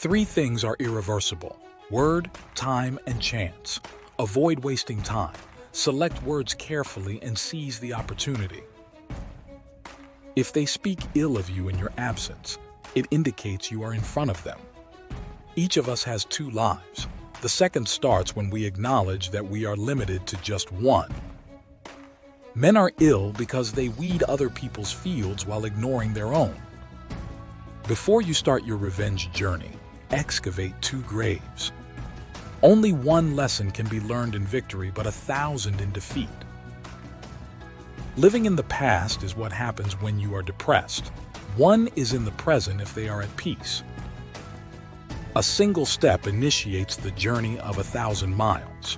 Three things are irreversible: word, time, and chance. Avoid wasting time. Select words carefully and seize the opportunity. If they speak ill of you in your absence, it indicates you are in front of them. Each of us has two lives. The second starts when we acknowledge that we are limited to just one. Men are ill because they weed other people's fields while ignoring their own. Before you start your revenge journey, excavate 2 graves. Only one lesson can be learned in victory, but 1,000 in defeat. Living in the past is what happens when you are depressed. One is in the present if they are at peace. A single step initiates the journey of 1,000 miles.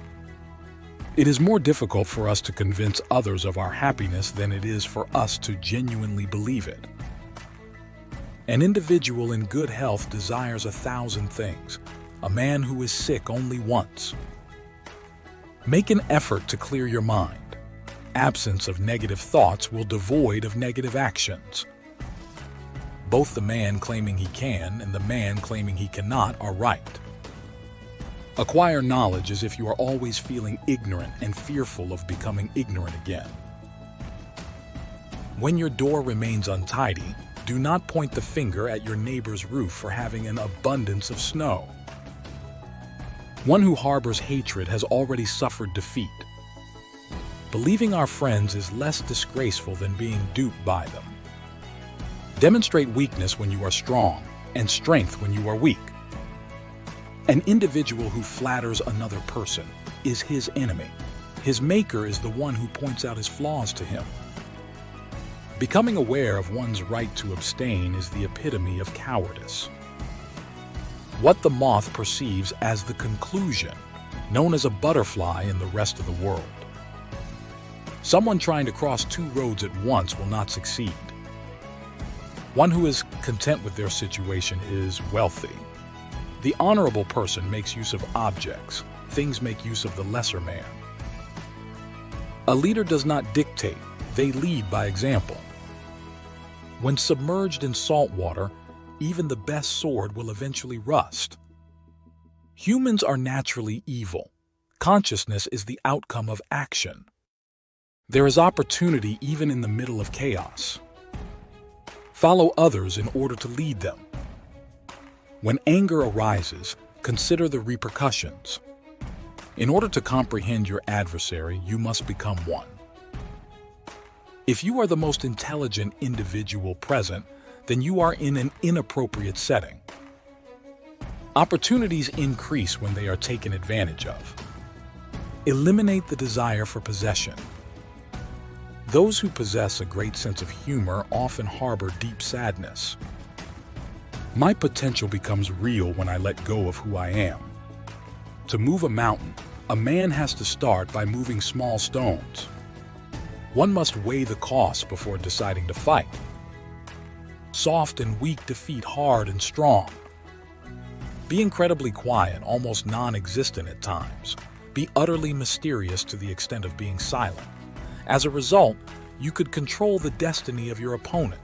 It is more difficult for us to convince others of our happiness than it is for us to genuinely believe it. An individual in good health desires 1,000 things. A man who is sick only once. Make an effort to clear your mind. Absence of negative thoughts will devoid of negative actions. Both the man claiming he can and the man claiming he cannot are right. Acquire knowledge as if you are always feeling ignorant and fearful of becoming ignorant again. When your door remains untidy, do not point the finger at your neighbor's roof for having an abundance of snow. One who harbors hatred has already suffered defeat. Believing our friends is less disgraceful than being duped by them. Demonstrate weakness when you are strong, and strength when you are weak. An individual who flatters another person is his enemy. His maker is the one who points out his flaws to him. Becoming aware of one's right to abstain is the epitome of cowardice. What the moth perceives as the conclusion, known as a butterfly in the rest of the world. Someone trying to cross 2 roads at once will not succeed. One who is content with their situation is wealthy. The honorable person makes use of objects. Things make use of the lesser man. A leader does not dictate, they lead by example. When submerged in salt water, even the best sword will eventually rust. Humans are naturally evil. Consciousness is the outcome of action. There is opportunity even in the middle of chaos. Follow others in order to lead them. When anger arises, consider the repercussions. In order to comprehend your adversary, you must become one. If you are the most intelligent individual present, then you are in an inappropriate setting. Opportunities increase when they are taken advantage of. Eliminate the desire for possession. Those who possess a great sense of humor often harbor deep sadness. My potential becomes real when I let go of who I am. To move a mountain, a man has to start by moving small stones. One must weigh the cost before deciding to fight. Soft and weak defeat hard and strong. Be incredibly quiet, almost non-existent at times. Be utterly mysterious to the extent of being silent. As a result, you could control the destiny of your opponent.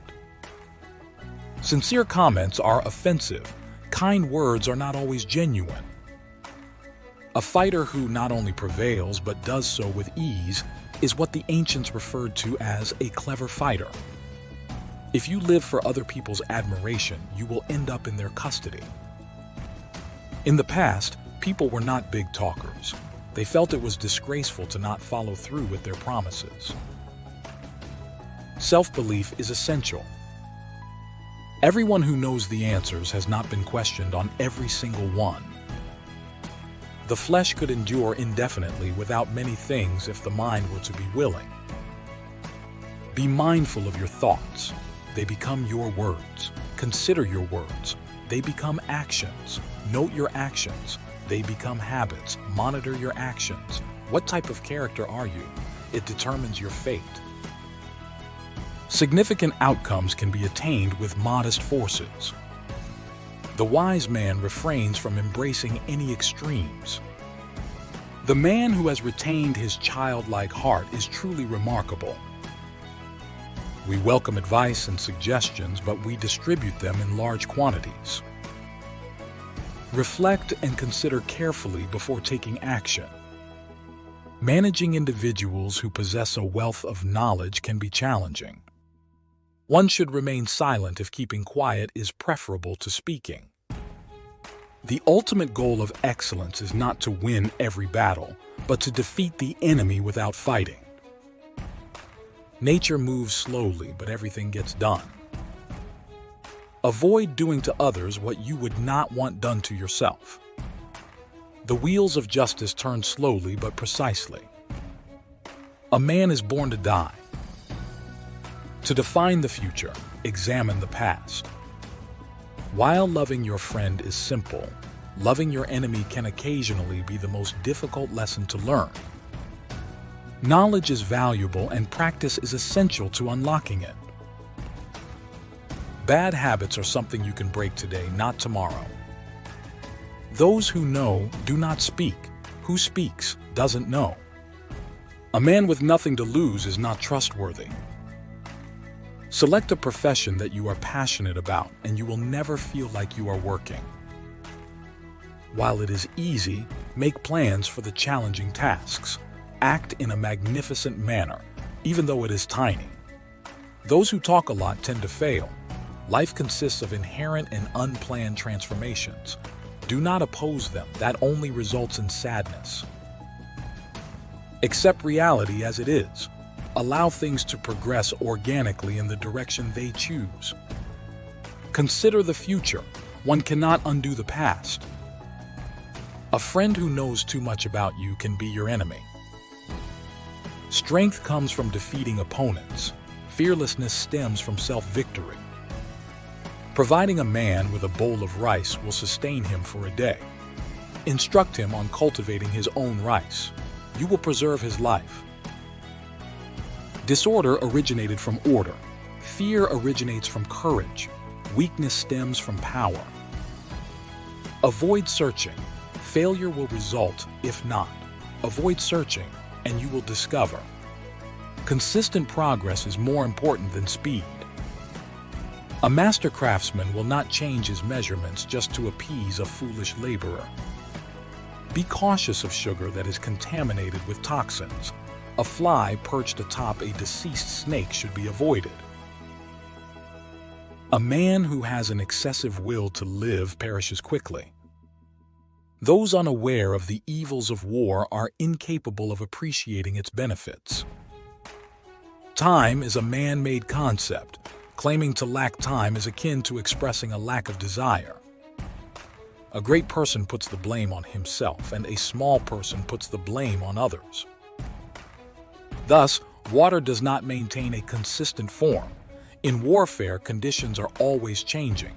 Sincere comments are offensive. Kind words are not always genuine. A fighter who not only prevails but does so with ease is what the ancients referred to as a clever fighter. If you live for other people's admiration, you will end up in their custody. In the past, people were not big talkers. They felt it was disgraceful to not follow through with their promises. Self-belief is essential. Everyone who knows the answers has not been questioned on every single one. The flesh could endure indefinitely without many things if the mind were to be willing. Be mindful of your thoughts. They become your words. Consider your words. They become actions. Note your actions. They become habits. Monitor your actions. What type of character are you? It determines your fate. Significant outcomes can be attained with modest forces. The wise man refrains from embracing any extremes. The man who has retained his childlike heart is truly remarkable. We welcome advice and suggestions, but we distribute them in large quantities. Reflect and consider carefully before taking action. Managing individuals who possess a wealth of knowledge can be challenging. One should remain silent if keeping quiet is preferable to speaking. The ultimate goal of excellence is not to win every battle, but to defeat the enemy without fighting. Nature moves slowly, but everything gets done. Avoid doing to others what you would not want done to yourself. The wheels of justice turn slowly but precisely. A man is born to die. To define the future, examine the past. While loving your friend is simple, loving your enemy can occasionally be the most difficult lesson to learn. Knowledge is valuable and practice is essential to unlocking it. Bad habits are something you can break today, not tomorrow. Those who know do not speak. Who speaks doesn't know. A man with nothing to lose is not trustworthy. Select a profession that you are passionate about, and you will never feel like you are working. While it is easy, make plans for the challenging tasks. Act in a magnificent manner, even though it is tiny. Those who talk a lot tend to fail. Life consists of inherent and unplanned transformations. Do not oppose them. That only results in sadness. Accept reality as it is. Allow things to progress organically in the direction they choose. Consider the future. One cannot undo the past. A friend who knows too much about you can be your enemy. Strength comes from defeating opponents. Fearlessness stems from self-victory. Providing a man with a bowl of rice will sustain him for a day. Instruct him on cultivating his own rice. You will preserve his life. Disorder originated from order. Fear originates from courage. Weakness stems from power. Avoid searching. Failure will result if not. Avoid searching, and you will discover. Consistent progress is more important than speed. A master craftsman will not change his measurements just to appease a foolish laborer. Be cautious of sugar that is contaminated with toxins. A fly perched atop a deceased snake should be avoided. A man who has an excessive will to live perishes quickly. Those unaware of the evils of war are incapable of appreciating its benefits. Time is a man-made concept. Claiming to lack time is akin to expressing a lack of desire. A great person puts the blame on himself, and a small person puts the blame on others. Thus, water does not maintain a consistent form. In warfare, conditions are always changing.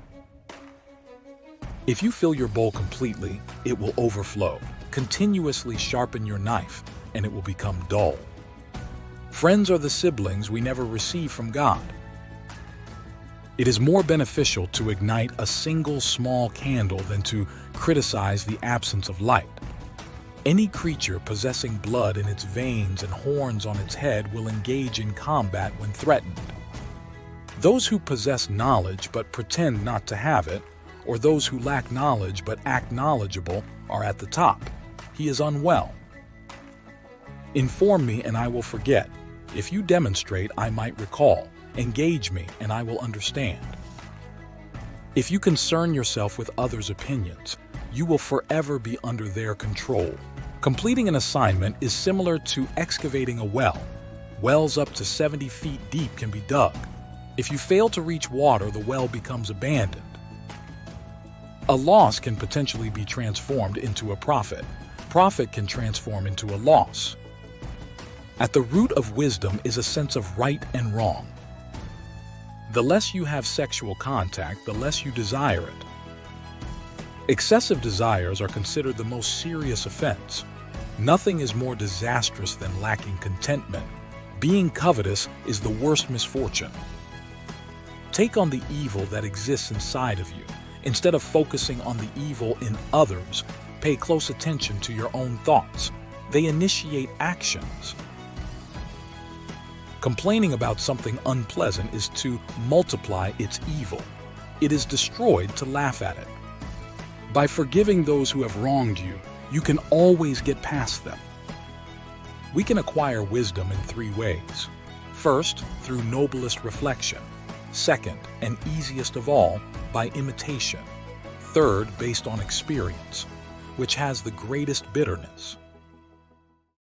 If you fill your bowl completely, it will overflow. Continuously sharpen your knife, and it will become dull. Friends are the siblings we never receive from God. It is more beneficial to ignite a single small candle than to criticize the absence of light. Any creature possessing blood in its veins and horns on its head will engage in combat when threatened. Those who possess knowledge but pretend not to have it, or those who lack knowledge but act knowledgeable, are at the top. He is unwell. Inform me and I will forget. If you demonstrate, I might recall. Engage me and I will understand. If you concern yourself with others' opinions, you will forever be under their control. Completing an assignment is similar to excavating a well. Wells up to 70 feet deep can be dug. If you fail to reach water, the well becomes abandoned. A loss can potentially be transformed into a profit. Profit can transform into a loss. At the root of wisdom is a sense of right and wrong. The less you have sexual contact, the less you desire it. Excessive desires are considered the most serious offense. Nothing is more disastrous than lacking contentment. Being covetous is the worst misfortune. Take on the evil that exists inside of you. Instead of focusing on the evil in others, pay close attention to your own thoughts. They initiate actions. Complaining about something unpleasant is to multiply its evil. It is destroyed to laugh at it. By forgiving those who have wronged you, you can always get past them. We can acquire wisdom in 3 ways. First, through noblest reflection. Second, and easiest of all, by imitation. Third, based on experience, which has the greatest bitterness.